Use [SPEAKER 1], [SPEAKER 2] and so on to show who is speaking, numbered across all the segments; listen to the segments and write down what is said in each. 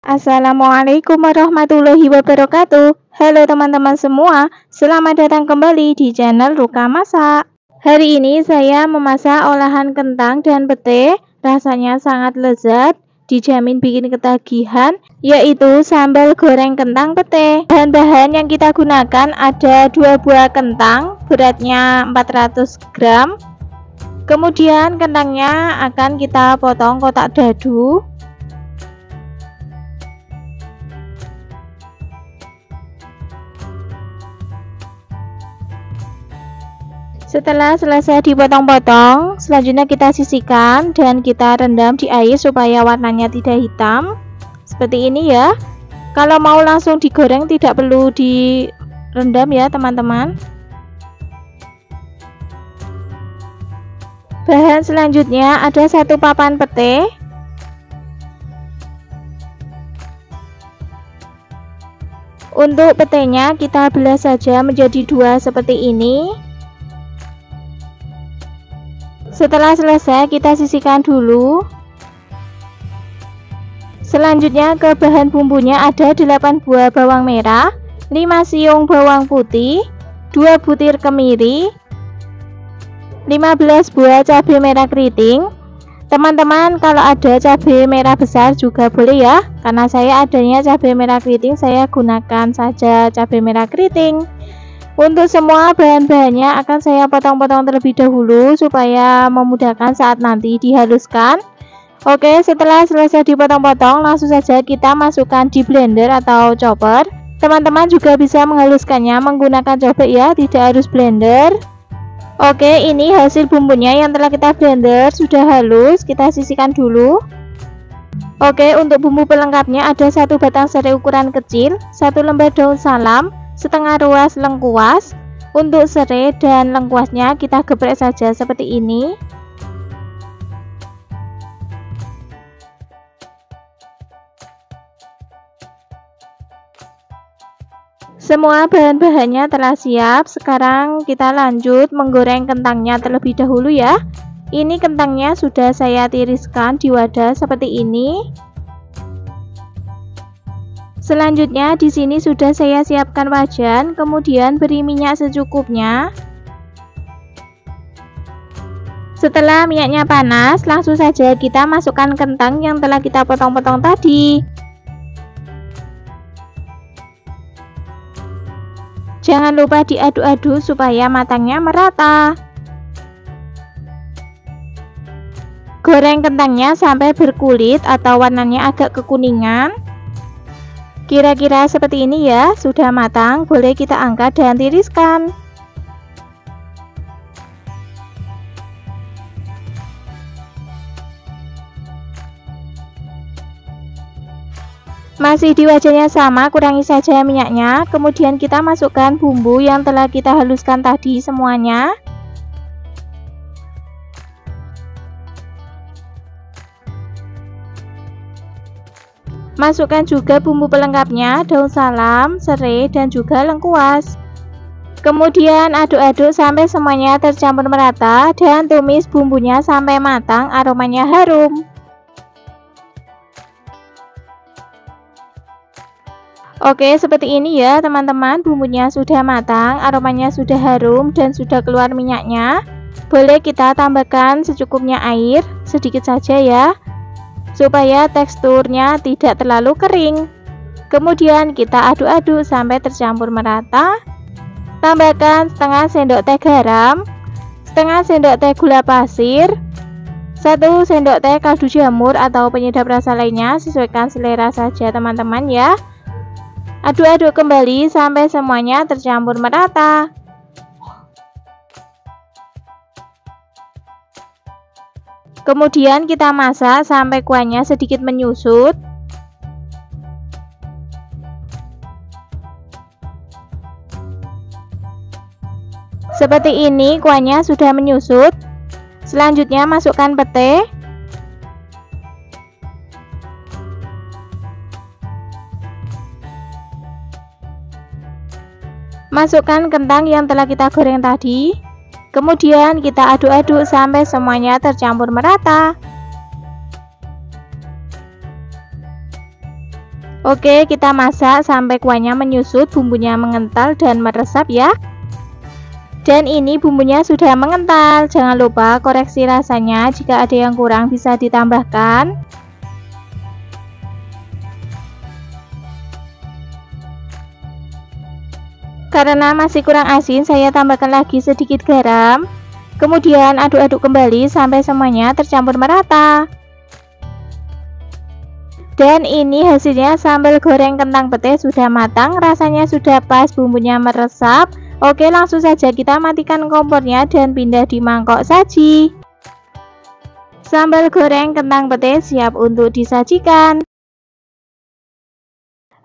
[SPEAKER 1] Assalamualaikum warahmatullahi wabarakatuh. Halo teman-teman semua, selamat datang kembali di channel Ruka Masak. Hari ini saya memasak olahan kentang dan pete, rasanya sangat lezat, dijamin bikin ketagihan, yaitu sambal goreng kentang pete. Bahan-bahan yang kita gunakan ada 2 buah kentang, beratnya 400 gram. Kemudian kentangnya akan kita potong kotak dadu. Setelah selesai dipotong-potong, selanjutnya kita sisihkan dan kita rendam di air supaya warnanya tidak hitam. Seperti ini ya. Kalau mau langsung digoreng tidak perlu direndam ya teman-teman. Bahan selanjutnya ada 1 papan pete. Untuk petenya kita belah saja menjadi 2 seperti ini. Setelah selesai kita sisihkan dulu. Selanjutnya ke bahan bumbunya ada 8 buah bawang merah, 5 siung bawang putih, 2 butir kemiri, 15 buah cabai merah keriting. Teman-teman kalau ada cabai merah besar juga boleh ya, karena saya adanya cabai merah keriting, saya gunakan saja cabai merah keriting. Untuk semua bahan-bahannya akan saya potong-potong terlebih dahulu supaya memudahkan saat nanti dihaluskan. Oke, setelah selesai dipotong-potong langsung saja kita masukkan di blender atau chopper. Teman-teman juga bisa menghaluskannya menggunakan chopper ya, tidak harus blender. Oke, ini hasil bumbunya yang telah kita blender sudah halus, kita sisihkan dulu. Oke, untuk bumbu pelengkapnya ada 1 batang serai ukuran kecil, 1 lembar daun salam, setengah ruas lengkuas. Untuk serai dan lengkuasnya kita geprek saja seperti ini. Semua bahan-bahannya telah siap. Sekarang kita lanjut menggoreng kentangnya terlebih dahulu ya. Ini kentangnya sudah saya tiriskan di wadah seperti ini. Selanjutnya di sini sudah saya siapkan wajan, kemudian beri minyak secukupnya. Setelah minyaknya panas, langsung saja kita masukkan kentang yang telah kita potong-potong tadi. Jangan lupa diaduk-aduk supaya matangnya merata. Goreng kentangnya sampai berkulit atau warnanya agak kekuningan. Kira-kira seperti ini ya, sudah matang, boleh kita angkat dan tiriskan. Masih di wajannya sama, kurangi saja minyaknya, kemudian kita masukkan bumbu yang telah kita haluskan tadi semuanya. Masukkan juga bumbu pelengkapnya, daun salam, serai, dan juga lengkuas. Kemudian aduk-aduk sampai semuanya tercampur merata dan tumis bumbunya sampai matang, aromanya harum. Oke, seperti ini ya teman-teman, bumbunya sudah matang, aromanya sudah harum dan sudah keluar minyaknya. Boleh kita tambahkan secukupnya air, sedikit saja ya, supaya teksturnya tidak terlalu kering. Kemudian kita aduk-aduk sampai tercampur merata. Tambahkan setengah sendok teh garam, setengah sendok teh gula pasir, 1 sendok teh kaldu jamur atau penyedap rasa lainnya, sesuaikan selera saja teman-teman ya. Aduk-aduk kembali sampai semuanya tercampur merata. Kemudian kita masak sampai kuahnya sedikit menyusut. Seperti ini kuahnya sudah menyusut. Selanjutnya masukkan pete. Masukkan kentang yang telah kita goreng tadi. Kemudian kita aduk-aduk sampai semuanya tercampur merata. Oke, kita masak sampai kuahnya menyusut, bumbunya mengental dan meresap ya. Dan ini bumbunya sudah mengental. Jangan lupa koreksi rasanya, jika ada yang kurang bisa ditambahkan. Karena masih kurang asin, saya tambahkan lagi sedikit garam. Kemudian aduk-aduk kembali sampai semuanya tercampur merata. Dan ini hasilnya, sambal goreng kentang pete sudah matang, rasanya sudah pas, bumbunya meresap. Oke, langsung saja kita matikan kompornya dan pindah di mangkok saji. Sambal goreng kentang pete siap untuk disajikan.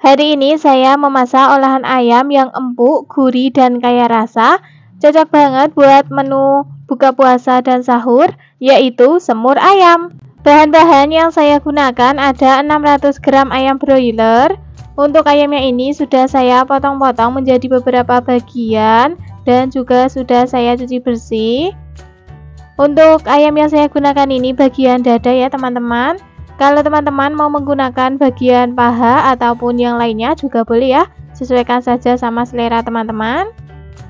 [SPEAKER 1] Hari ini saya memasak olahan ayam yang empuk, gurih, dan kaya rasa. Cocok banget buat menu buka puasa dan sahur, yaitu semur ayam. Bahan-bahan yang saya gunakan ada 600 gram ayam broiler. Untuk ayamnya ini sudah saya potong-potong menjadi beberapa bagian dan juga sudah saya cuci bersih. Untuk ayam yang saya gunakan ini bagian dada ya teman-teman. Kalau teman-teman mau menggunakan bagian paha ataupun yang lainnya juga boleh ya, sesuaikan saja sama selera teman-teman.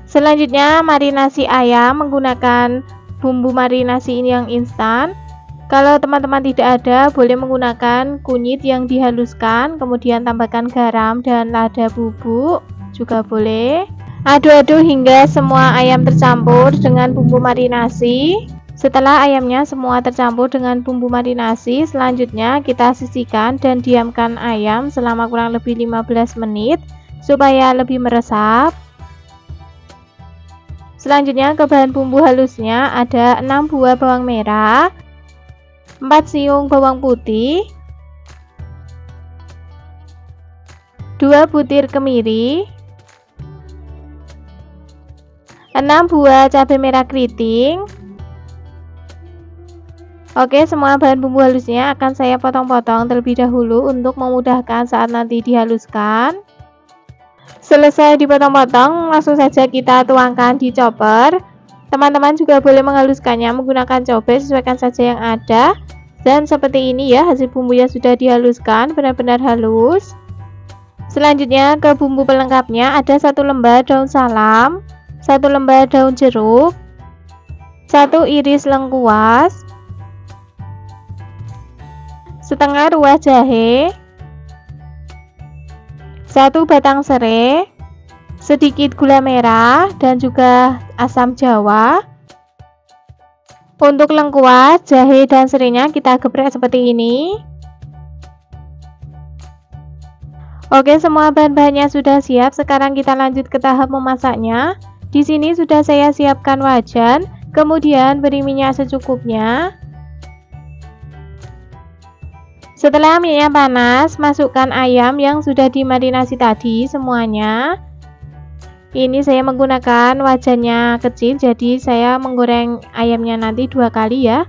[SPEAKER 1] Selanjutnya marinasi ayam menggunakan bumbu marinasi ini yang instan. Kalau teman-teman tidak ada, boleh menggunakan kunyit yang dihaluskan, kemudian tambahkan garam dan lada bubuk, juga boleh. Aduk-aduk hingga semua ayam tercampur dengan bumbu marinasi. Setelah ayamnya semua tercampur dengan bumbu marinasi, selanjutnya kita sisihkan dan diamkan ayam selama kurang lebih 15 menit supaya lebih meresap. Selanjutnya ke bahan bumbu halusnya ada 6 buah bawang merah, 4 siung bawang putih, 2 butir kemiri, 6 buah cabai merah keriting. Oke, semua bahan bumbu halusnya akan saya potong-potong terlebih dahulu untuk memudahkan saat nanti dihaluskan. Selesai dipotong-potong, langsung saja kita tuangkan di chopper. Teman-teman juga boleh menghaluskannya menggunakan cobek, sesuaikan saja yang ada. Dan seperti ini ya, hasil bumbu yang sudah dihaluskan benar-benar halus. Selanjutnya ke bumbu pelengkapnya ada 1 lembar daun salam, 1 lembar daun jeruk, 1 iris lengkuas, setengah ruas jahe, 1 batang serai, sedikit gula merah dan juga asam jawa. Untuk lengkuas, jahe dan serainya kita geprek seperti ini. Oke, semua bahan-bahannya sudah siap. Sekarang kita lanjut ke tahap memasaknya. Di sini sudah saya siapkan wajan, kemudian beri minyak secukupnya. Setelah minyaknya panas, masukkan ayam yang sudah dimarinasi tadi semuanya. Ini saya menggunakan wajannya kecil, jadi saya menggoreng ayamnya nanti 2 kali ya.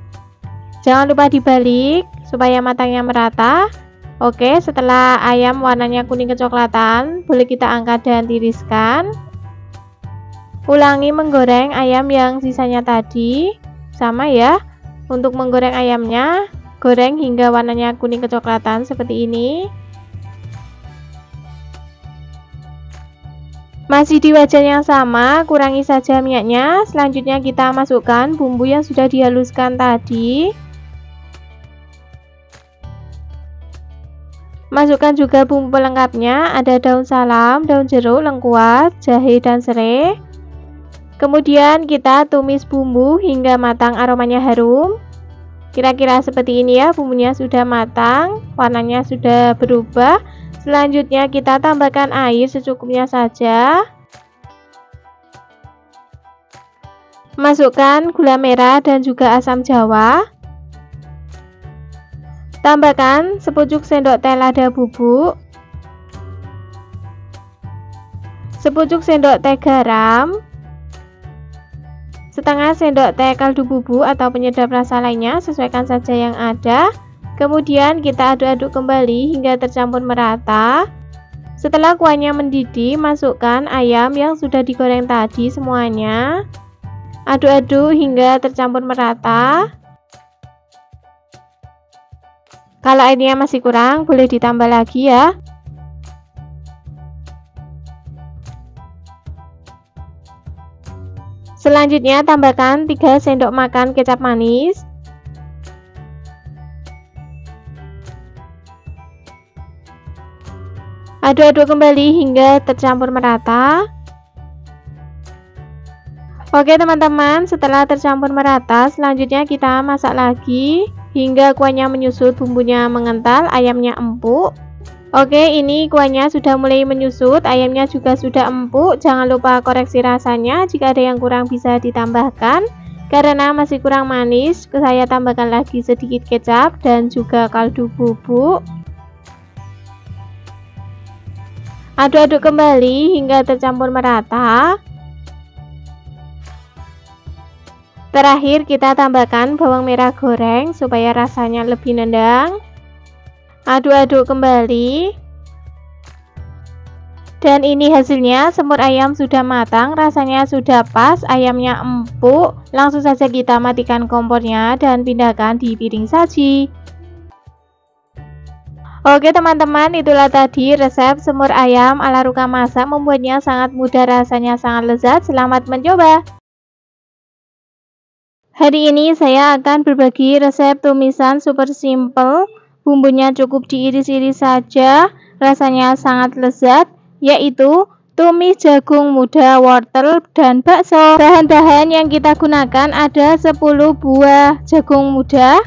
[SPEAKER 1] Jangan lupa dibalik supaya matangnya merata. Oke, setelah ayam warnanya kuning kecoklatan, boleh kita angkat dan tiriskan. Ulangi menggoreng ayam yang sisanya tadi, sama ya. Untuk menggoreng ayamnya, goreng hingga warnanya kuning kecoklatan seperti ini. Masih di wajan yang sama, kurangi saja minyaknya. Selanjutnya kita masukkan bumbu yang sudah dihaluskan tadi. Masukkan juga bumbu pelengkapnya, ada daun salam, daun jeruk, lengkuas, jahe dan serai. Kemudian kita tumis bumbu hingga matang, aromanya harum. Kira-kira seperti ini ya, bumbunya sudah matang, warnanya sudah berubah. Selanjutnya kita tambahkan air secukupnya saja. Masukkan gula merah dan juga asam jawa. Tambahkan sepucuk sendok teh lada bubuk, sepucuk sendok teh garam, setengah sendok teh kaldu bubuk atau penyedap rasa lainnya, sesuaikan saja yang ada. Kemudian kita aduk-aduk kembali hingga tercampur merata. Setelah kuahnya mendidih, masukkan ayam yang sudah digoreng tadi semuanya. Aduk-aduk hingga tercampur merata. Kalau airnya masih kurang, boleh ditambah lagi ya. Selanjutnya tambahkan 3 sendok makan kecap manis. Aduk-aduk kembali hingga tercampur merata. Oke teman-teman, setelah tercampur merata, selanjutnya kita masak lagi hingga kuahnya menyusut, bumbunya mengental, ayamnya empuk. Oke, ini kuahnya sudah mulai menyusut, ayamnya juga sudah empuk. Jangan lupa koreksi rasanya, jika ada yang kurang bisa ditambahkan. Karena masih kurang manis, saya tambahkan lagi sedikit kecap dan juga kaldu bubuk. Aduk-aduk kembali hingga tercampur merata. Terakhir kita tambahkan bawang merah goreng supaya rasanya lebih nendang. Aduk-aduk kembali. Dan ini hasilnya, semur ayam sudah matang, rasanya sudah pas, ayamnya empuk. Langsung saja kita matikan kompornya dan pindahkan di piring saji. Oke teman-teman, itulah tadi resep semur ayam ala Ruka Masak. Membuatnya sangat mudah, rasanya sangat lezat. Selamat mencoba. Hari ini saya akan berbagi resep tumisan super simple. Bumbunya cukup diiris-iris saja, rasanya sangat lezat, yaitu tumis jagung muda, wortel, dan bakso. Bahan-bahan yang kita gunakan ada 10 buah jagung muda.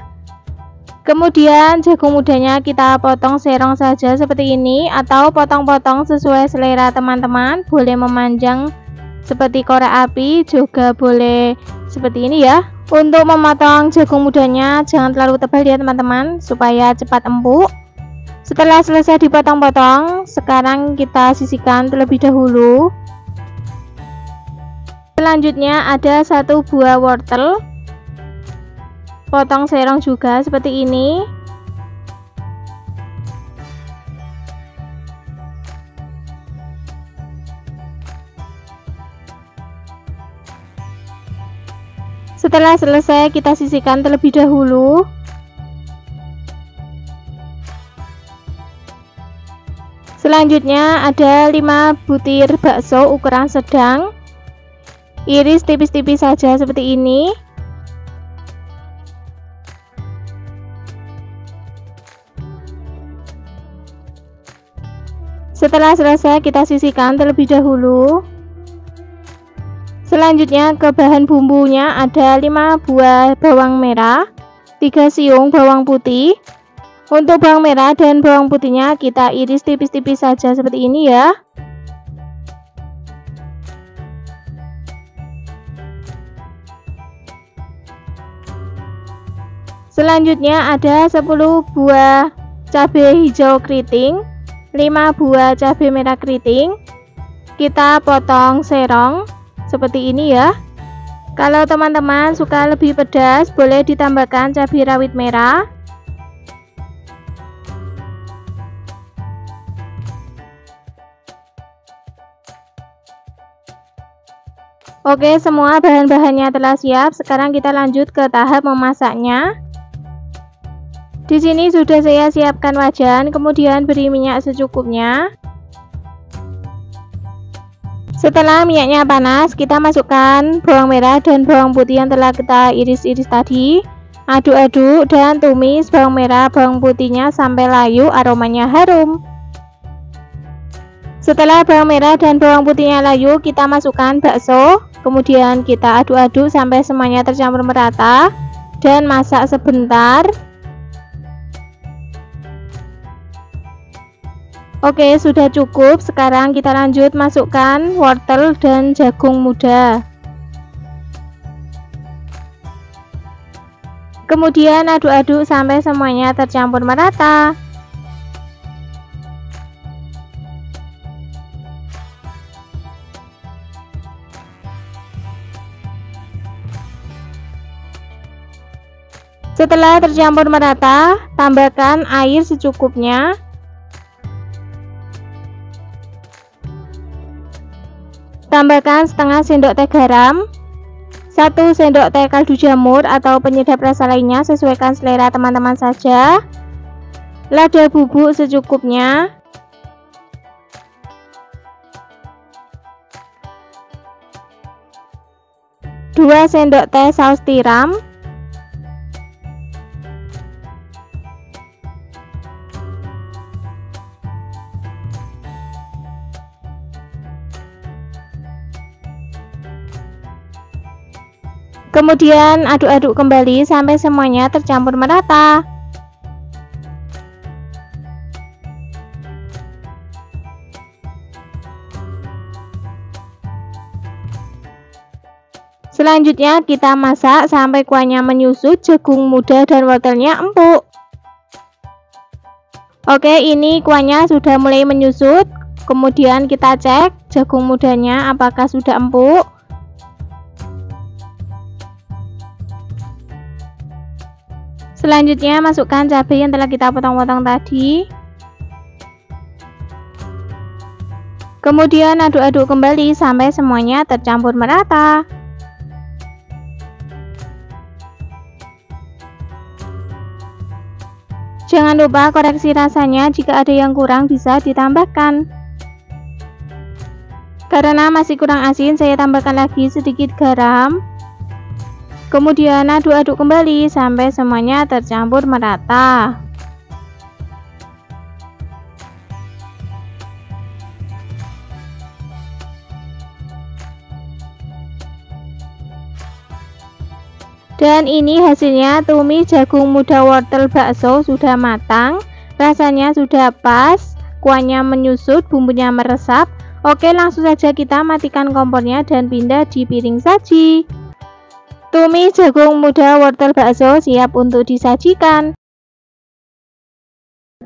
[SPEAKER 1] Kemudian jagung mudanya kita potong serong saja seperti ini, atau potong-potong sesuai selera teman-teman. Boleh memanjang seperti korek api, juga boleh seperti ini ya. Untuk memotong jagung mudanya jangan terlalu tebal ya teman-teman, supaya cepat empuk. Setelah selesai dipotong-potong, sekarang kita sisihkan terlebih dahulu. Selanjutnya ada 1 buah wortel, potong serong juga seperti ini. Setelah selesai kita sisihkan terlebih dahulu. Selanjutnya ada 5 butir bakso ukuran sedang. Iris tipis-tipis saja seperti ini. Setelah selesai kita sisihkan terlebih dahulu. Selanjutnya ke bahan bumbunya ada 5 buah bawang merah, 3 siung bawang putih. Untuk bawang merah dan bawang putihnya kita iris tipis-tipis saja seperti ini ya. Selanjutnya ada 10 buah cabai hijau keriting, 5 buah cabai merah keriting. Kita potong serong seperti ini ya. Kalau teman-teman suka lebih pedas, boleh ditambahkan cabai rawit merah. Oke, semua bahan-bahannya telah siap. Sekarang kita lanjut ke tahap memasaknya. Di sini sudah saya siapkan wajan, kemudian beri minyak secukupnya. Setelah minyaknya panas, kita masukkan bawang merah dan bawang putih yang telah kita iris-iris tadi. Aduk-aduk dan tumis bawang merah bawang putihnya sampai layu, aromanya harum. Setelah bawang merah dan bawang putihnya layu, kita masukkan bakso. Kemudian kita aduk-aduk sampai semuanya tercampur merata dan masak sebentar. Oke, sudah cukup. Sekarang kita lanjut masukkan wortel dan jagung muda. Kemudian aduk-aduk sampai semuanya tercampur merata. Setelah tercampur merata, tambahkan air secukupnya. Tambahkan setengah sendok teh garam, 1 sendok teh kaldu jamur atau penyedap rasa lainnya, sesuaikan selera teman-teman saja. Lada bubuk secukupnya. 2 sendok teh saus tiram, kemudian aduk-aduk kembali sampai semuanya tercampur merata. Selanjutnya kita masak sampai kuahnya menyusut, jagung muda dan wortelnya empuk. Oke, ini kuahnya sudah mulai menyusut. Kemudian kita cek jagung mudanya apakah sudah empuk. Selanjutnya masukkan cabai yang telah kita potong-potong tadi. Kemudian aduk-aduk kembali sampai semuanya tercampur merata. Jangan lupa koreksi rasanya, jika ada yang kurang bisa ditambahkan. Karena masih kurang asin, saya tambahkan lagi sedikit garam. Kemudian aduk-aduk kembali sampai semuanya tercampur merata. Dan ini hasilnya, tumis jagung muda wortel bakso sudah matang, rasanya sudah pas, kuahnya menyusut, bumbunya meresap. Oke, langsung saja kita matikan kompornya dan pindah di piring saji. Tumis jagung muda wortel bakso siap untuk disajikan.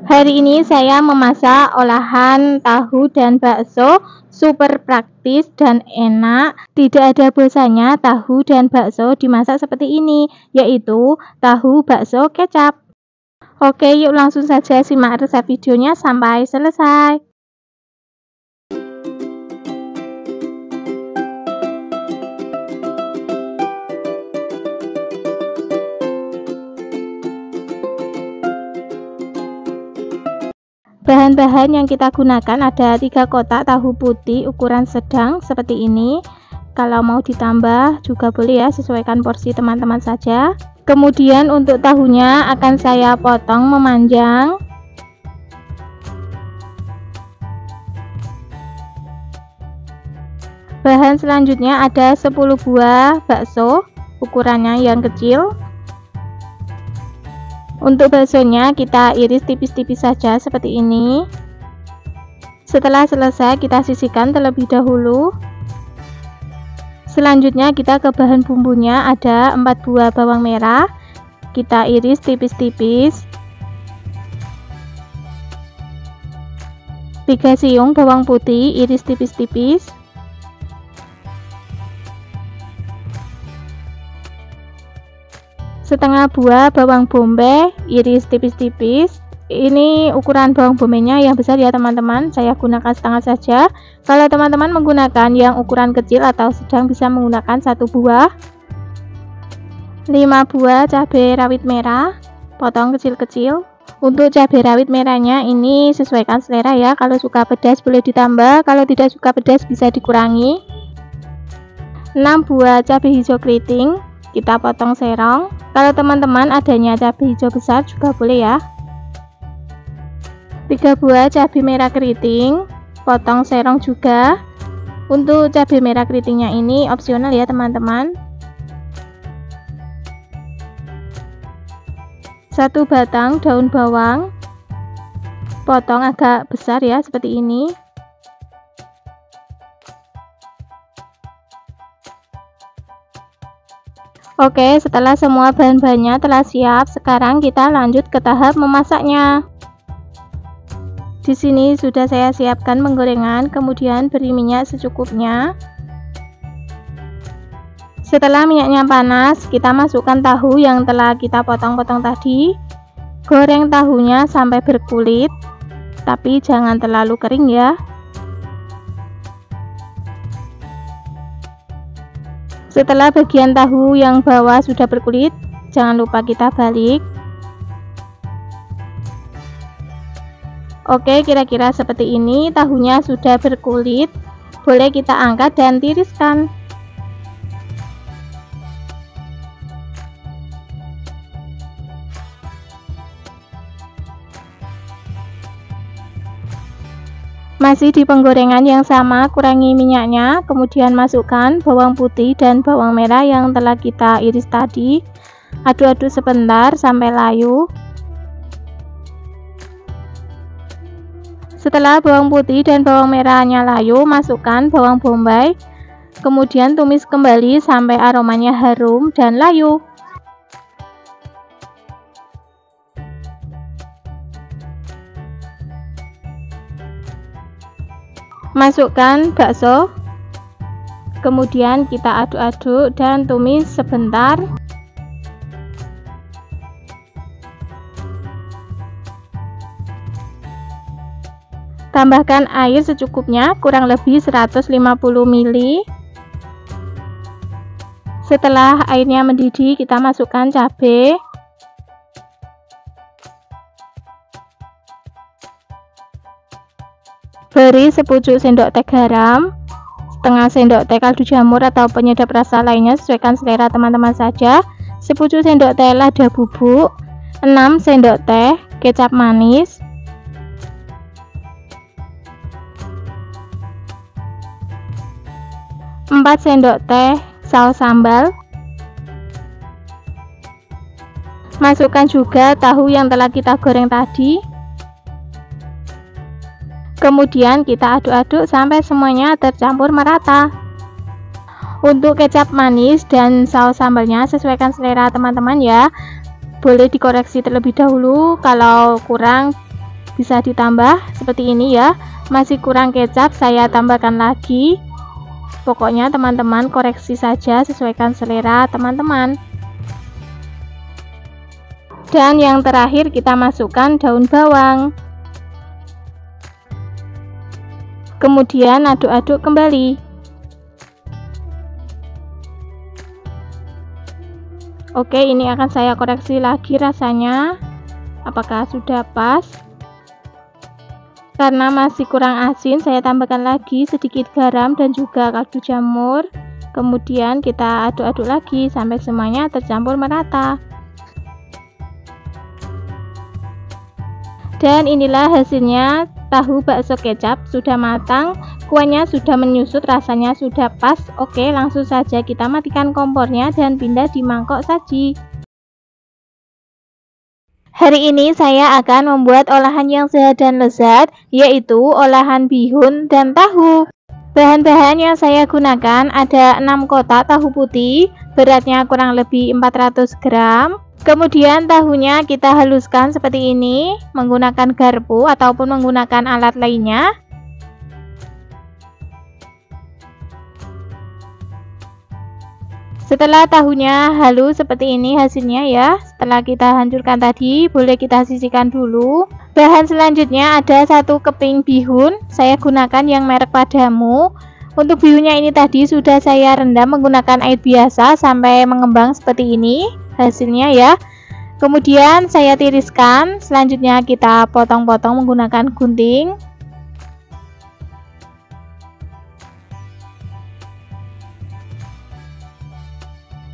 [SPEAKER 1] Hari ini saya memasak olahan tahu dan bakso, super praktis dan enak. Tidak ada bosannya tahu dan bakso dimasak seperti ini, yaitu tahu bakso kecap. Oke, yuk langsung saja simak resep videonya sampai selesai. Bahan-bahan yang kita gunakan ada 3 kotak tahu putih ukuran sedang seperti ini. Kalau mau ditambah juga boleh ya, sesuaikan porsi teman-teman saja. Kemudian untuk tahunya akan saya potong memanjang. Bahan selanjutnya ada 10 buah bakso ukurannya yang kecil. Untuk baksonya kita iris tipis-tipis saja seperti ini. Setelah selesai kita sisihkan terlebih dahulu. Selanjutnya kita ke bahan bumbunya, ada 4 buah bawang merah. Kita iris tipis-tipis. 3 siung bawang putih iris tipis-tipis. Setengah buah bawang bombay iris tipis-tipis. Ini ukuran bawang bombay-nya yang besar ya teman-teman, saya gunakan setengah saja. Kalau teman-teman menggunakan yang ukuran kecil atau sedang bisa menggunakan 1 buah. 5 buah cabai rawit merah potong kecil-kecil. Untuk cabai rawit merahnya ini sesuaikan selera ya, kalau suka pedas boleh ditambah, kalau tidak suka pedas bisa dikurangi. 6 buah cabai hijau keriting kita potong serong. Kalau teman-teman adanya cabai hijau besar juga boleh ya. 3 buah cabai merah keriting potong serong juga. Untuk cabai merah keritingnya ini opsional ya teman-teman. 1 batang daun bawang potong agak besar ya seperti ini. Oke, setelah semua bahan-bahannya telah siap, sekarang kita lanjut ke tahap memasaknya. Di sini sudah saya siapkan penggorengan, kemudian beri minyak secukupnya. Setelah minyaknya panas, kita masukkan tahu yang telah kita potong-potong tadi. Goreng tahunya sampai berkulit, tapi jangan terlalu kering ya. Setelah bagian tahu yang bawah sudah berkulit, jangan lupa kita balik. Oke, kira-kira seperti ini, tahunya sudah berkulit. Boleh kita angkat dan tiriskan. Masih di penggorengan yang sama, kurangi minyaknya, kemudian masukkan bawang putih dan bawang merah yang telah kita iris tadi. Aduk-aduk sebentar sampai layu. Setelah bawang putih dan bawang merahnya layu, masukkan bawang bombay. Kemudian tumis kembali sampai aromanya harum dan layu. Masukkan bakso, kemudian kita aduk-aduk dan tumis sebentar. Tambahkan air secukupnya, kurang lebih 150 ml. Setelah airnya mendidih, kita masukkan cabai. Beri sepucuk sendok teh garam, setengah sendok teh kaldu jamur atau penyedap rasa lainnya, sesuaikan selera teman-teman saja. Sepucuk sendok teh lada bubuk, 6 sendok teh kecap manis, 4 sendok teh saus sambal. Masukkan juga tahu yang telah kita goreng tadi. Kemudian kita aduk-aduk sampai semuanya tercampur merata. Untuk kecap manis dan saus sambalnya sesuaikan selera teman-teman ya. Boleh dikoreksi terlebih dahulu, kalau kurang bisa ditambah seperti ini ya. Masih kurang kecap, saya tambahkan lagi. Pokoknya teman-teman koreksi saja, sesuaikan selera teman-teman. Dan yang terakhir kita masukkan daun bawang. Kemudian aduk-aduk kembali. Oke, ini akan saya koreksi lagi rasanya, apakah sudah pas. Karena masih kurang asin, saya tambahkan lagi sedikit garam dan juga kaldu jamur. Kemudian kita aduk-aduk lagi sampai semuanya tercampur merata. Dan inilah hasilnya, tahu bakso kecap sudah matang, kuahnya sudah menyusut, rasanya sudah pas. Oke, langsung saja kita matikan kompornya dan pindah di mangkok saji. Hari ini saya akan membuat olahan yang sehat dan lezat, yaitu olahan bihun dan tahu. Bahan-bahan yang saya gunakan ada 6 kotak tahu putih, beratnya kurang lebih 400 gram. Kemudian tahunya kita haluskan seperti ini menggunakan garpu ataupun menggunakan alat lainnya. Setelah tahunya halus seperti ini hasilnya ya. Setelah kita hancurkan tadi, boleh kita sisihkan dulu. Bahan selanjutnya ada 1 keping bihun, saya gunakan yang merek Padamu. Untuk bihunnya ini tadi sudah saya rendam menggunakan air biasa sampai mengembang seperti ini hasilnya ya. Kemudian saya tiriskan, selanjutnya kita potong-potong menggunakan gunting.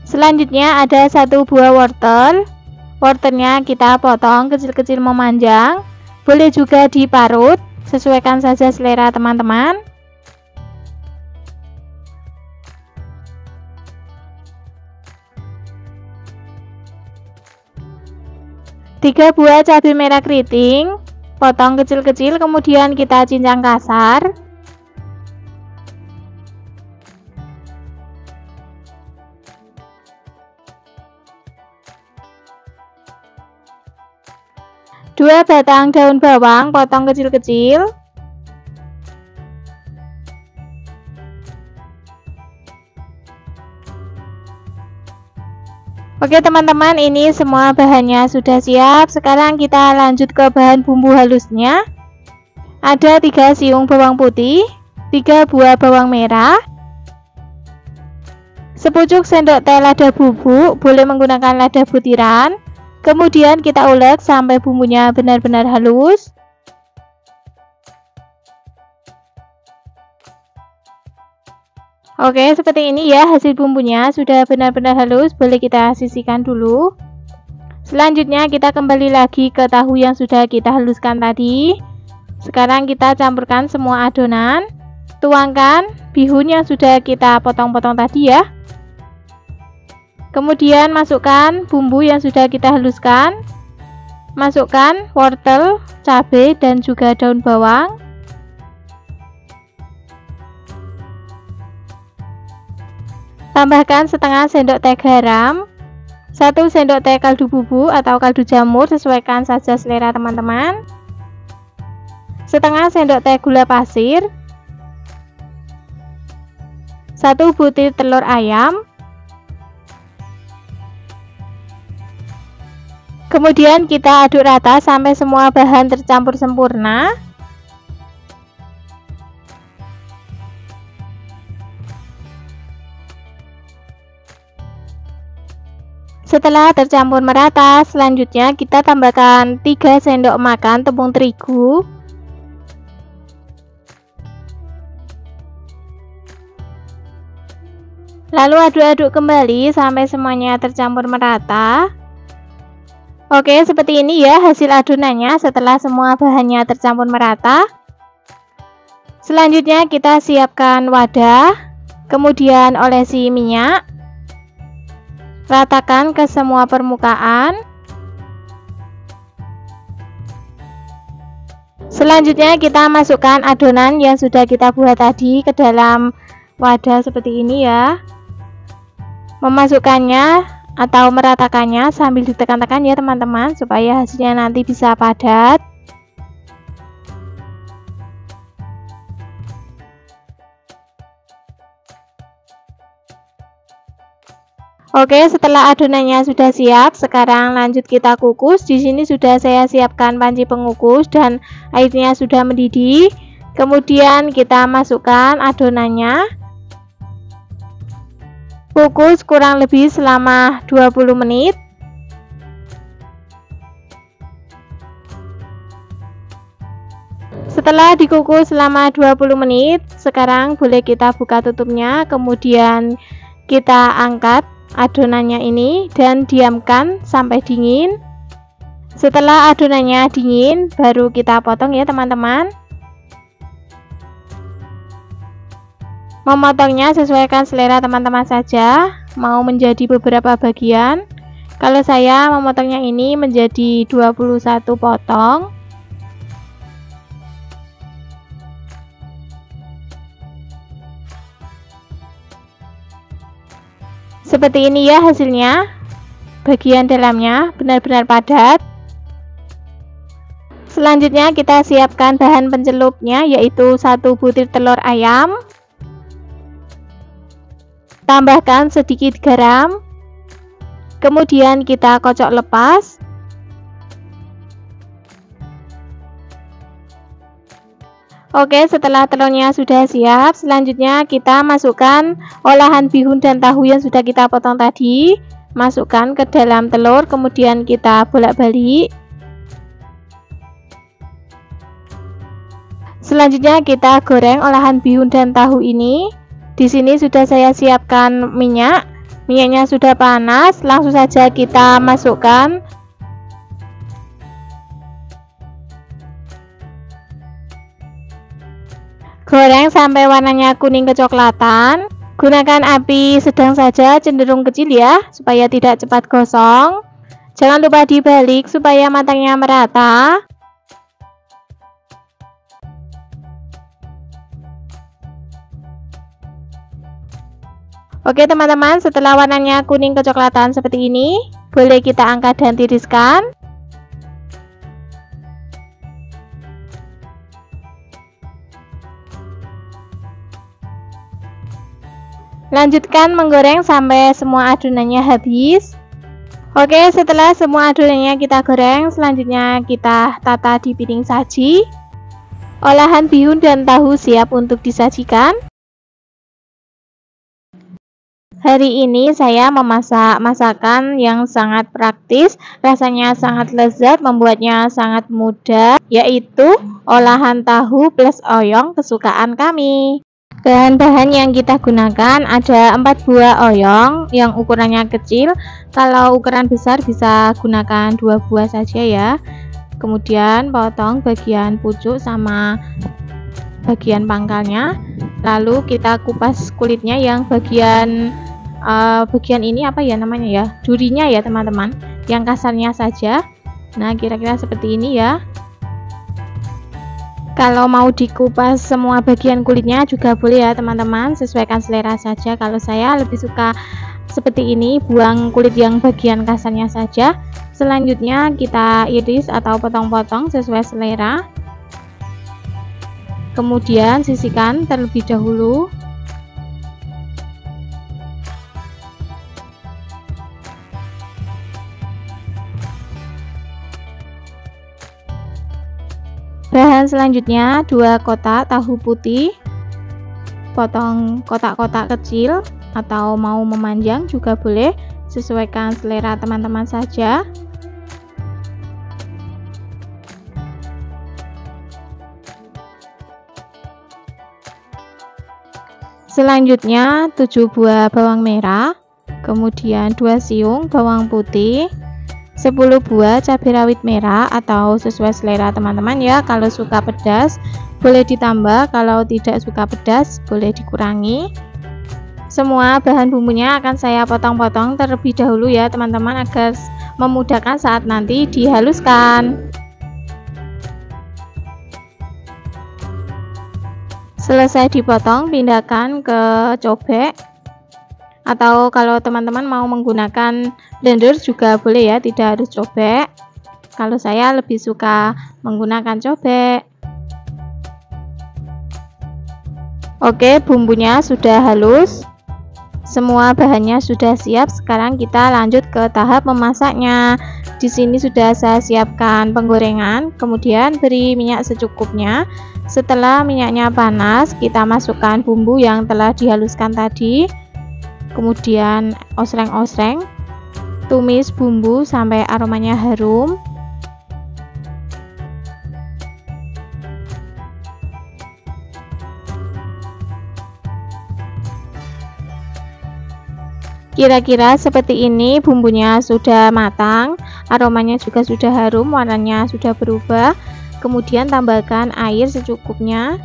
[SPEAKER 1] Selanjutnya ada 1 buah wortel. Wortelnya kita potong kecil-kecil memanjang. Boleh juga diparut, sesuaikan saja selera teman-teman. Tiga buah cabai merah keriting, potong kecil-kecil, kemudian kita cincang kasar. Dua batang daun bawang, potong kecil-kecil. Oke teman-teman, ini semua bahannya sudah siap. Sekarang kita lanjut ke bahan bumbu halusnya. Ada 3 siung bawang putih, 3 buah bawang merah, sepucuk sendok teh lada bubuk, boleh menggunakan lada butiran. Kemudian kita ulek sampai bumbunya benar-benar halus. Oke, seperti ini ya hasil bumbunya sudah benar-benar halus, boleh kita sisihkan dulu. Selanjutnya kita kembali lagi ke tahu yang sudah kita haluskan tadi. Sekarang kita campurkan semua adonan. Tuangkan bihun yang sudah kita potong-potong tadi ya. Kemudian masukkan bumbu yang sudah kita haluskan. Masukkan wortel, cabai, dan juga daun bawang. Tambahkan setengah sendok teh garam, 1 sendok teh kaldu bubuk atau kaldu jamur, sesuaikan saja selera teman-teman. Setengah sendok teh gula pasir, 1 butir telur ayam. Kemudian kita aduk rata sampai semua bahan tercampur sempurna. Setelah tercampur merata, selanjutnya kita tambahkan 3 sendok makan tepung terigu. Lalu aduk-aduk kembali sampai semuanya tercampur merata. Oke, seperti ini ya hasil adonannya setelah semua bahannya tercampur merata. Selanjutnya kita siapkan wadah, kemudian olesi minyak. Ratakan ke semua permukaan. Selanjutnya kita masukkan adonan yang sudah kita buat tadi ke dalam wadah seperti ini ya. Memasukkannya atau meratakannya sambil ditekan-tekan ya teman-teman, supaya hasilnya nanti bisa padat. Oke, setelah adonannya sudah siap, sekarang lanjut kita kukus. Di sini sudah saya siapkan panci pengukus dan airnya sudah mendidih. Kemudian kita masukkan adonannya. Kukus kurang lebih selama 20 menit. Setelah dikukus selama 20 menit, sekarang boleh kita buka tutupnya, kemudian kita angkat adonannya ini dan diamkan sampai dingin. Setelah adonannya dingin, baru kita potong ya teman-teman. Memotongnya sesuaikan selera teman-teman saja, mau menjadi beberapa bagian. Kalau saya memotongnya ini menjadi 21 potong. Seperti ini ya hasilnya. Bagian dalamnya benar-benar padat. Selanjutnya kita siapkan bahan pencelupnya, yaitu 1 butir telur ayam. Tambahkan sedikit garam. Kemudian kita kocok lepas. Oke, setelah telurnya sudah siap, selanjutnya kita masukkan olahan bihun dan tahu yang sudah kita potong tadi. Masukkan ke dalam telur, kemudian kita bolak-balik. Selanjutnya kita goreng olahan bihun dan tahu ini. Di sini sudah saya siapkan minyak. Minyaknya sudah panas, langsung saja kita masukkan. Goreng sampai warnanya kuning kecoklatan. Gunakan api sedang saja, cenderung kecil ya, supaya tidak cepat gosong. Jangan lupa dibalik supaya matangnya merata. Oke teman-teman, setelah warnanya kuning kecoklatan seperti ini, boleh kita angkat dan tiriskan. Lanjutkan menggoreng sampai semua adonannya habis. Oke, setelah semua adonannya kita goreng, selanjutnya kita tata di piring saji. Olahan bihun dan tahu siap untuk disajikan. Hari ini saya memasak masakan yang sangat praktis, rasanya sangat lezat, membuatnya sangat mudah, yaitu olahan tahu plus oyong kesukaan kami. Bahan-bahan yang kita gunakan ada 4 buah oyong yang ukurannya kecil. Kalau ukuran besar bisa gunakan 2 buah saja ya. kemudian potong bagian pucuk sama bagian pangkalnya, lalu kita kupas kulitnya yang bagian ini apa ya namanya ya, durinya ya teman-teman, yang kasarnya saja. Nah kira-kira seperti ini ya. Kalau mau dikupas semua bagian kulitnya juga boleh ya teman-teman, sesuaikan selera saja. Kalau saya lebih suka seperti ini, buang kulit yang bagian kasarnya saja. Selanjutnya kita iris atau potong-potong sesuai selera. Kemudian sisihkan terlebih dahulu. Bahan selanjutnya 2 kotak tahu putih, potong kotak-kotak kecil atau mau memanjang juga boleh, sesuaikan selera teman-teman saja. Selanjutnya 7 buah bawang merah, kemudian 2 siung bawang putih, 10 buah cabai rawit merah atau sesuai selera teman-teman ya. Kalau suka pedas boleh ditambah, kalau tidak suka pedas boleh dikurangi. Semua bahan bumbunya akan saya potong-potong terlebih dahulu ya teman-teman, agar memudahkan saat nanti dihaluskan. Selesai dipotong, pindahkan ke cobek, atau kalau teman-teman mau menggunakan blender juga boleh ya, tidak harus cobek. Kalau saya lebih suka menggunakan cobek. Oke, bumbunya sudah halus, semua bahannya sudah siap. Sekarang kita lanjut ke tahap memasaknya. Di sini sudah saya siapkan penggorengan, kemudian beri minyak secukupnya. Setelah minyaknya panas, kita masukkan bumbu yang telah dihaluskan tadi. Kemudian osreng-osreng, tumis bumbu sampai aromanya harum. Kira-kira seperti ini bumbunya sudah matang, aromanya juga sudah harum, warnanya sudah berubah. Kemudian tambahkan air secukupnya.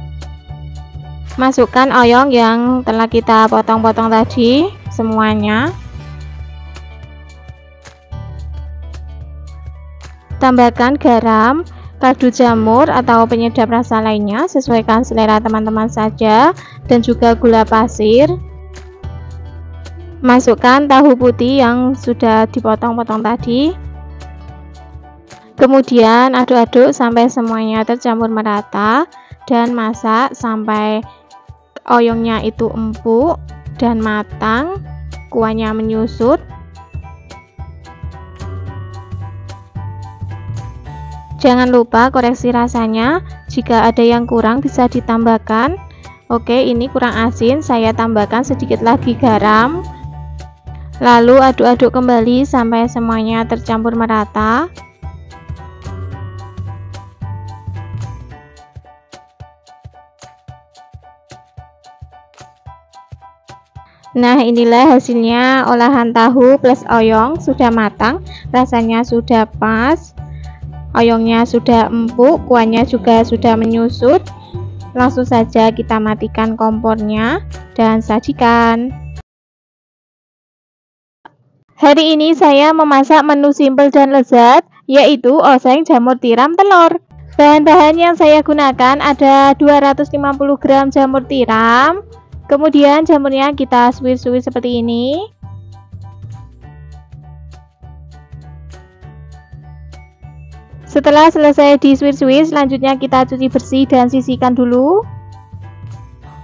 [SPEAKER 1] Masukkan oyong yang telah kita potong-potong tadi semuanya. Tambahkan garam, kaldu jamur atau penyedap rasa lainnya, sesuaikan selera teman-teman saja, dan juga gula pasir. Masukkan tahu putih yang sudah dipotong-potong tadi. Kemudian aduk-aduk sampai semuanya tercampur merata dan masak sampai oyongnya itu empuk dan matang, kuahnya menyusut. Jangan lupa koreksi rasanya, jika ada yang kurang bisa ditambahkan. Oke, ini kurang asin, saya tambahkan sedikit lagi garam. Lalu aduk-aduk kembali sampai semuanya tercampur merata. Nah, inilah hasilnya olahan tahu plus oyong, sudah matang, rasanya sudah pas, oyongnya sudah empuk, kuahnya juga sudah menyusut. Langsung saja kita matikan kompornya dan sajikan. Hari ini saya memasak menu simpel dan lezat, yaitu oseng jamur tiram telur. Bahan-bahan yang saya gunakan ada 250 gram jamur tiram. Kemudian jamurnya kita suwir-suwir seperti ini. Setelah selesai disuwir-suwir, selanjutnya kita cuci bersih dan sisihkan dulu.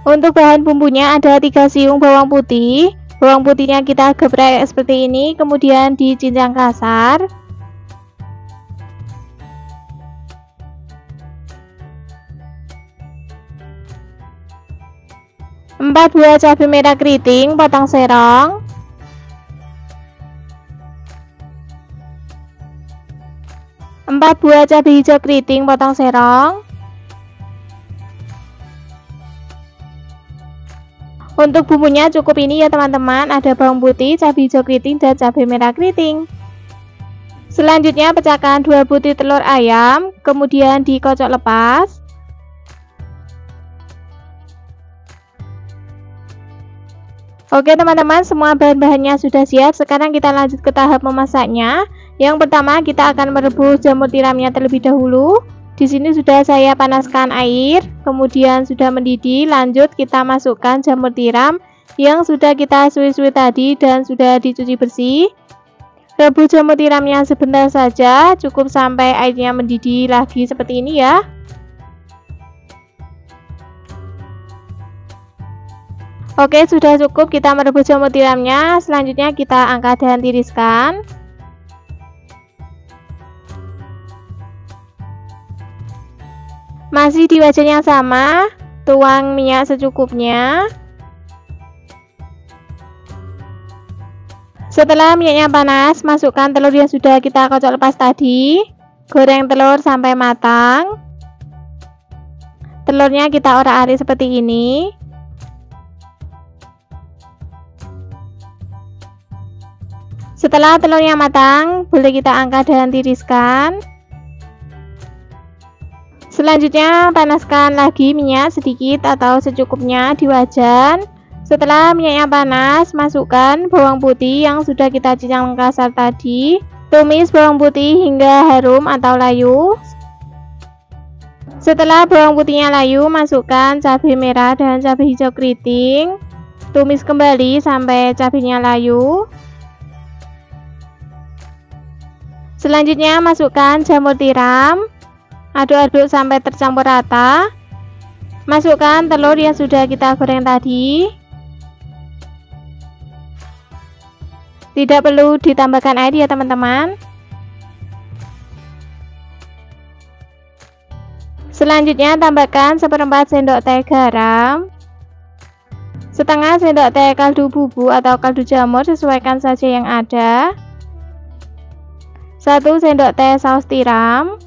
[SPEAKER 1] Untuk bahan bumbunya ada 3 siung bawang putih. Bawang putihnya kita geprek seperti ini, kemudian dicincang kasar. 4 buah cabai merah keriting potong serong, 4 buah cabai hijau keriting potong serong. Untuk bumbunya cukup ini ya teman-teman, ada bawang putih, cabai hijau keriting, dan cabai merah keriting. Selanjutnya pecahkan 2 butir telur ayam, kemudian dikocok lepas. Oke teman-teman, semua bahan-bahannya sudah siap. Sekarang kita lanjut ke tahap memasaknya. Yang pertama kita akan merebus jamur tiramnya terlebih dahulu. Di sini sudah saya panaskan air, kemudian sudah mendidih. Lanjut kita masukkan jamur tiram yang sudah kita suih-suih tadi dan sudah dicuci bersih. Rebus jamur tiramnya sebentar saja, cukup sampai airnya mendidih lagi seperti ini ya. Oke, sudah cukup kita merebus jamur tiramnya. Selanjutnya kita angkat dan tiriskan. Masih di wajan yang sama, tuang minyak secukupnya. Setelah minyaknya panas, masukkan telur yang sudah kita kocok lepas tadi. Goreng telur sampai matang. Telurnya kita orak-arik seperti ini. Setelah telurnya matang, boleh kita angkat dan tiriskan. Selanjutnya panaskan lagi minyak sedikit atau secukupnya di wajan. Setelah minyaknya panas, masukkan bawang putih yang sudah kita cincang kasar tadi. Tumis bawang putih hingga harum atau layu. Setelah bawang putihnya layu, masukkan cabai merah dan cabai hijau keriting. Tumis kembali sampai cabainya layu. Selanjutnya masukkan jamur tiram. Aduk-aduk sampai tercampur rata. Masukkan telur yang sudah kita goreng tadi. Tidak perlu ditambahkan air ya teman-teman. Selanjutnya tambahkan 1/4 sendok teh garam, setengah sendok teh kaldu bubuk atau kaldu jamur, sesuaikan saja yang ada. 1 sendok teh saus tiram,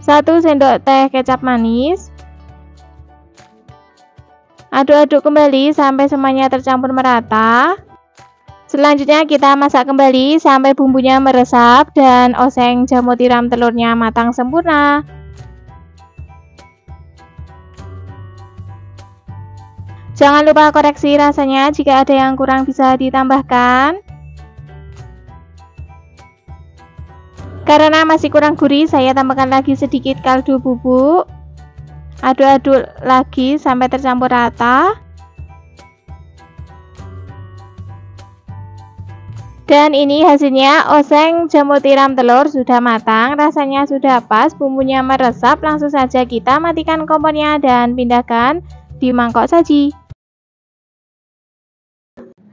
[SPEAKER 1] 1 sendok teh kecap manis. Aduk-aduk kembali sampai semuanya tercampur merata. Selanjutnya kita masak kembali sampai bumbunya meresap dan oseng jamur tiram telurnya matang sempurna. Jangan lupa koreksi rasanya jika ada yang kurang bisa ditambahkan. Karena masih kurang gurih, saya tambahkan lagi sedikit kaldu bubuk. Aduk-aduk lagi sampai tercampur rata. Dan ini hasilnya, oseng jamur tiram telur sudah matang, rasanya sudah pas, bumbunya meresap. Langsung saja kita matikan kompornya dan pindahkan di mangkok saji.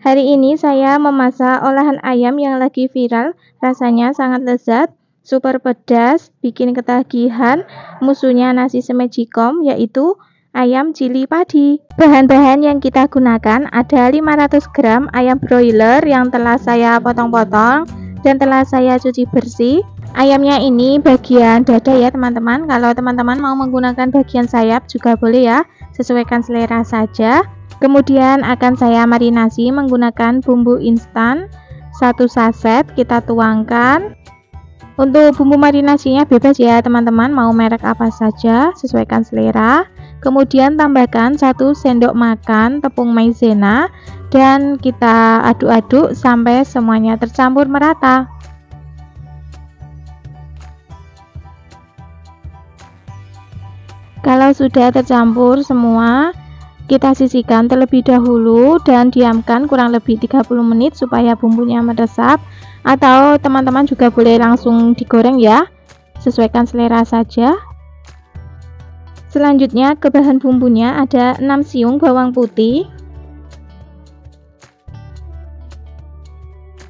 [SPEAKER 1] Hari ini saya memasak olahan ayam yang lagi viral, rasanya sangat lezat, super pedas, bikin ketagihan, musuhnya nasi semejikom, yaitu ayam cili padi. Bahan-bahan yang kita gunakan ada 500 gram ayam broiler yang telah saya potong-potong dan telah saya cuci bersih. Ayamnya ini bagian dada ya teman-teman. Kalau teman-teman mau menggunakan bagian sayap juga boleh ya, sesuaikan selera saja. Kemudian akan saya marinasi menggunakan bumbu instan 1 saset, kita tuangkan. Untuk bumbu marinasinya bebas ya teman-teman, mau merek apa saja, sesuaikan selera. Kemudian tambahkan 1 sendok makan tepung maizena dan kita aduk-aduk sampai semuanya tercampur merata. Kalau sudah tercampur semua, kita sisihkan terlebih dahulu dan diamkan kurang lebih 30 menit supaya bumbunya meresap, atau teman-teman juga boleh langsung digoreng ya, sesuaikan selera saja. Selanjutnya ke bahan bumbunya ada 6 siung bawang putih,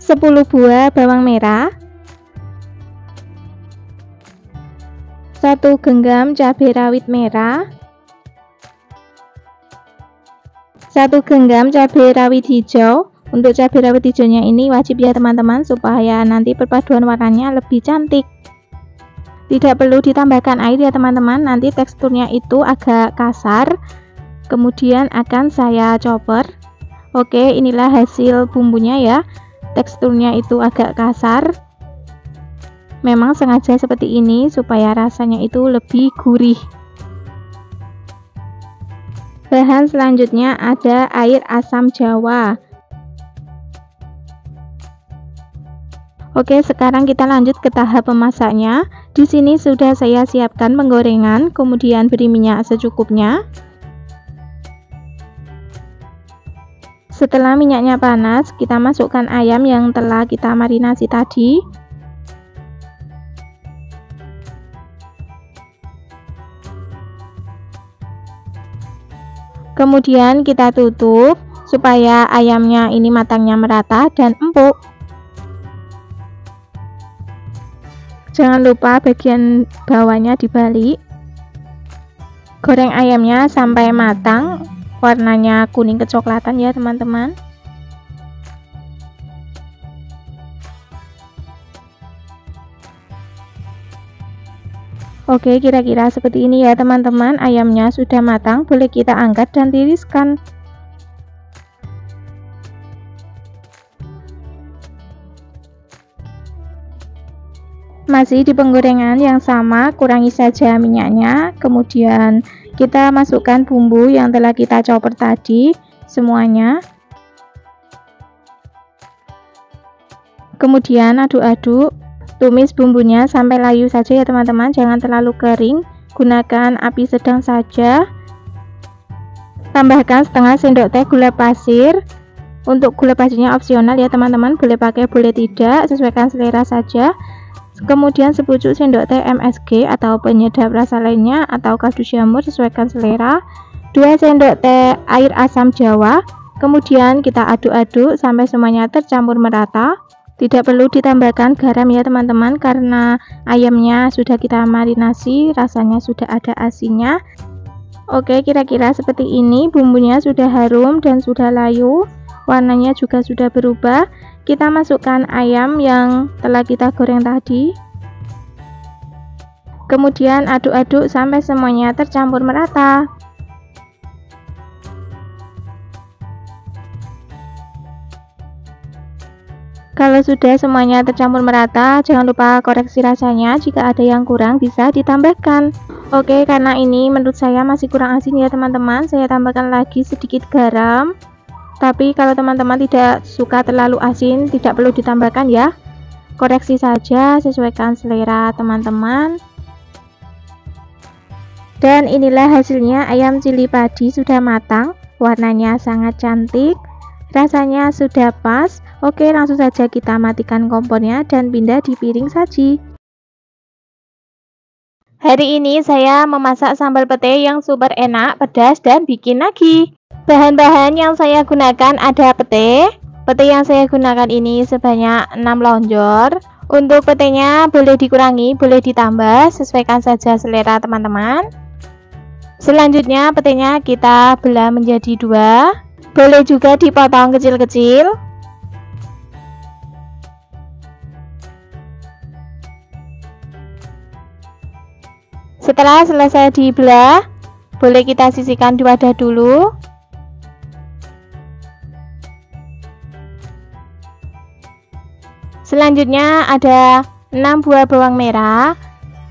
[SPEAKER 1] 10 buah bawang merah, 1 genggam cabai rawit merah, 1 genggam cabai rawit hijau. Untuk cabai rawit hijaunya ini wajib ya teman-teman, supaya nanti perpaduan warnanya lebih cantik. Tidak perlu ditambahkan air ya teman-teman, nanti teksturnya itu agak kasar. Kemudian akan saya chopper. Oke, inilah hasil bumbunya ya. teksturnya itu agak kasar. Memang sengaja seperti ini supaya rasanya itu lebih gurih. Bahan selanjutnya ada air asam jawa. Oke, sekarang kita lanjut ke tahap memasaknya. Di sini sudah saya siapkan penggorengan, kemudian beri minyak secukupnya. Setelah minyaknya panas, kita masukkan ayam yang telah kita marinasi tadi. Kemudian kita tutup supaya ayamnya ini matangnya merata dan empuk. Jangan lupa bagian bawahnya dibalik. Goreng ayamnya sampai matang, warnanya kuning kecoklatan ya teman-teman. Oke, kira-kira seperti ini ya teman-teman. Ayamnya sudah matang, boleh kita angkat dan tiriskan. Masih di penggorengan yang sama, kurangi saja minyaknya. Kemudian kita masukkan bumbu yang telah kita chopper tadi semuanya. Kemudian aduk-aduk. Tumis bumbunya sampai layu saja ya teman-teman, jangan terlalu kering. Gunakan api sedang saja. Tambahkan setengah sendok teh gula pasir. Untuk gula pasirnya opsional ya teman-teman, boleh pakai boleh tidak, sesuaikan selera saja. Kemudian sepucuk sendok teh MSG atau penyedap rasa lainnya, atau kaldu jamur, sesuaikan selera. 2 sendok teh air asam jawa. Kemudian kita aduk-aduk sampai semuanya tercampur merata. Tidak perlu ditambahkan garam ya teman-teman, karena ayamnya sudah kita marinasi, rasanya sudah ada asinnya. Oke, kira-kira seperti ini. Bumbunya sudah harum dan sudah layu, warnanya juga sudah berubah. Kita masukkan ayam yang telah kita goreng tadi. Kemudian aduk-aduk sampai semuanya tercampur merata. Kalau sudah semuanya tercampur merata, jangan lupa koreksi rasanya. Jika ada yang kurang bisa ditambahkan. Oke, karena ini menurut saya masih kurang asin ya teman-teman, saya tambahkan lagi sedikit garam. Tapi kalau teman-teman tidak suka terlalu asin, tidak perlu ditambahkan ya. Koreksi saja, sesuaikan selera teman-teman. Dan inilah hasilnya, ayam cili padi sudah matang. Warnanya sangat cantik, rasanya sudah pas. Oke, langsung saja kita matikan kompornya dan pindah di piring saji. Hari ini saya memasak sambal pete yang super enak, pedas, dan bikin nagih. Bahan-bahan yang saya gunakan ada pete. Pete yang saya gunakan ini sebanyak 6 lonjor. Untuk petenya boleh dikurangi, boleh ditambah, sesuaikan saja selera teman-teman. Selanjutnya petenya kita belah menjadi 2. Boleh juga dipotong kecil-kecil. Setelah selesai dibelah, boleh kita sisihkan di wadah dulu. Selanjutnya ada 6 buah bawang merah,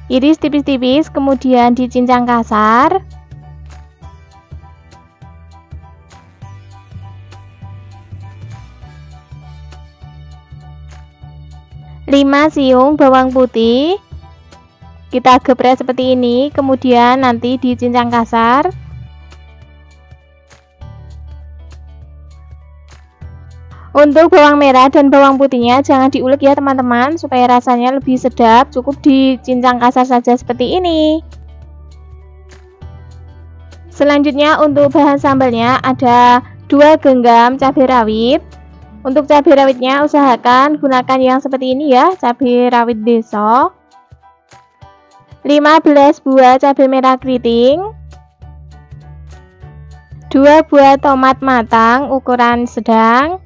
[SPEAKER 1] iris tipis-tipis, kemudian dicincang kasar. Lima siung bawang putih. Kita geprek seperti ini, kemudian nanti dicincang kasar. Untuk bawang merah dan bawang putihnya jangan diulek ya teman-teman, supaya rasanya lebih sedap. Cukup dicincang kasar saja seperti ini. Selanjutnya untuk bahan sambalnya ada 2 genggam cabai rawit. Untuk cabai rawitnya usahakan gunakan yang seperti ini ya, cabai rawit deso. 15 buah cabai merah keriting, 2 buah tomat matang ukuran sedang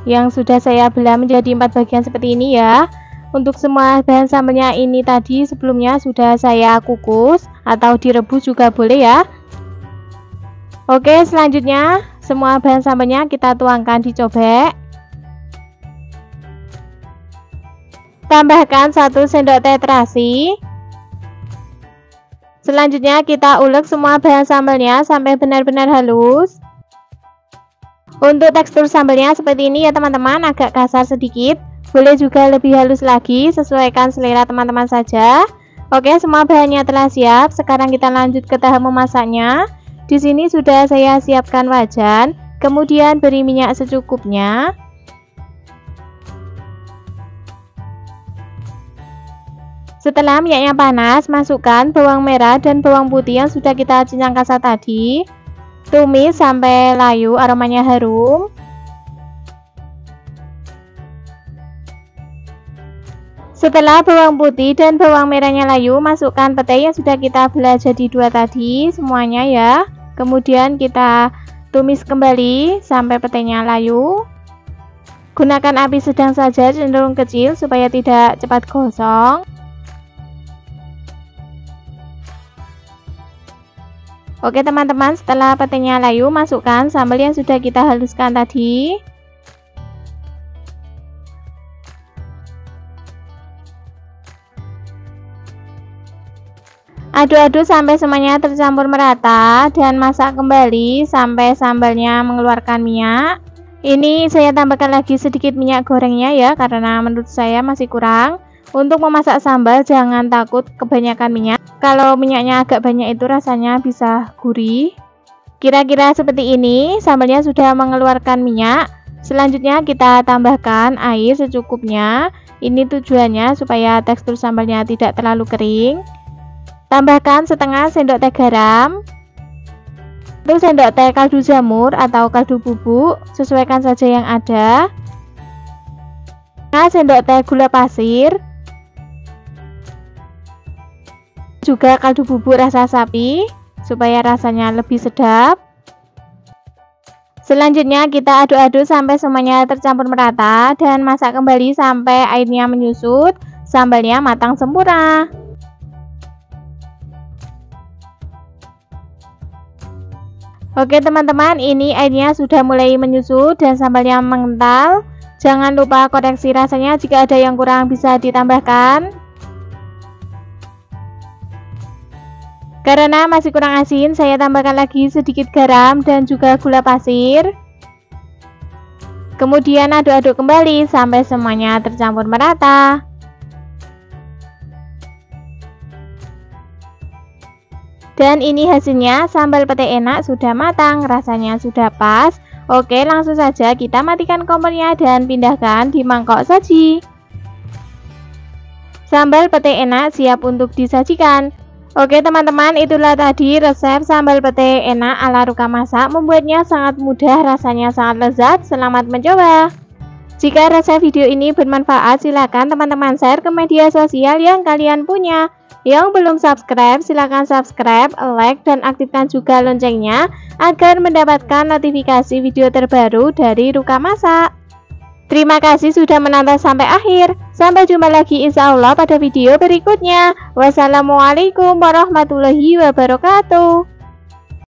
[SPEAKER 1] yang sudah saya belah menjadi 4 bagian seperti ini ya. Untuk semua bahan sambalnya ini tadi sebelumnya sudah saya kukus atau direbus juga boleh ya. Oke, selanjutnya semua bahan sambalnya kita tuangkan di cobek. Tambahkan 1 sendok teh terasi. Selanjutnya kita ulek semua bahan sambalnya sampai benar-benar halus. Untuk tekstur sambalnya seperti ini ya teman-teman, agak kasar sedikit. Boleh juga lebih halus lagi, sesuaikan selera teman-teman saja. Oke, semua bahannya telah siap. Sekarang kita lanjut ke tahap memasaknya. Di sini sudah saya siapkan wajan, kemudian beri minyak secukupnya. Setelah minyaknya panas, masukkan bawang merah dan bawang putih yang sudah kita cincang kasar tadi. Tumis sampai layu, aromanya harum. Setelah bawang putih dan bawang merahnya layu, masukkan petai yang sudah kita belah jadi 2 tadi, semuanya ya. Kemudian kita tumis kembali sampai petainya layu. Gunakan api sedang saja, cenderung kecil supaya tidak cepat gosong. Oke teman-teman, setelah petainya layu, masukkan sambal yang sudah kita haluskan tadi. Aduk-aduk sampai semuanya tercampur merata dan masak kembali sampai sambalnya mengeluarkan minyak. Ini saya tambahkan lagi sedikit minyak gorengnya ya, karena menurut saya masih kurang. Untuk memasak sambal jangan takut kebanyakan minyak. Kalau minyaknya agak banyak itu rasanya bisa gurih. Kira-kira seperti ini, sambalnya sudah mengeluarkan minyak. Selanjutnya kita tambahkan air secukupnya. Ini tujuannya supaya tekstur sambalnya tidak terlalu kering. Tambahkan setengah sendok teh garam, 1 sendok teh kaldu jamur atau kaldu bubuk, sesuaikan saja yang ada. 1 sendok teh gula pasir, juga kaldu bubuk rasa sapi supaya rasanya lebih sedap. Selanjutnya kita aduk-aduk sampai semuanya tercampur merata dan masak kembali sampai airnya menyusut, sambalnya matang sempurna. Oke teman-teman, ini airnya sudah mulai menyusut dan sambalnya mengental. Jangan lupa koreksi rasanya, jika ada yang kurang bisa ditambahkan. Karena masih kurang asin, saya tambahkan lagi sedikit garam dan juga gula pasir. Kemudian aduk-aduk kembali sampai semuanya tercampur merata. Dan ini hasilnya, sambal petai enak sudah matang, rasanya sudah pas. Oke, langsung saja kita matikan kompornya dan pindahkan di mangkok saji. Sambal petai enak siap untuk disajikan. Oke teman-teman, itulah tadi resep sambal petai enak ala Ruka Masak. Membuatnya sangat mudah, rasanya sangat lezat. Selamat mencoba. Jika resep video ini bermanfaat, silakan teman-teman share ke media sosial yang kalian punya. Yang belum subscribe, silakan subscribe, like, dan aktifkan juga loncengnya agar mendapatkan notifikasi video terbaru dari Ruka Masak. Terima kasih sudah menonton sampai akhir. Sampai jumpa lagi insya Allah pada video berikutnya. Wassalamualaikum warahmatullahi wabarakatuh.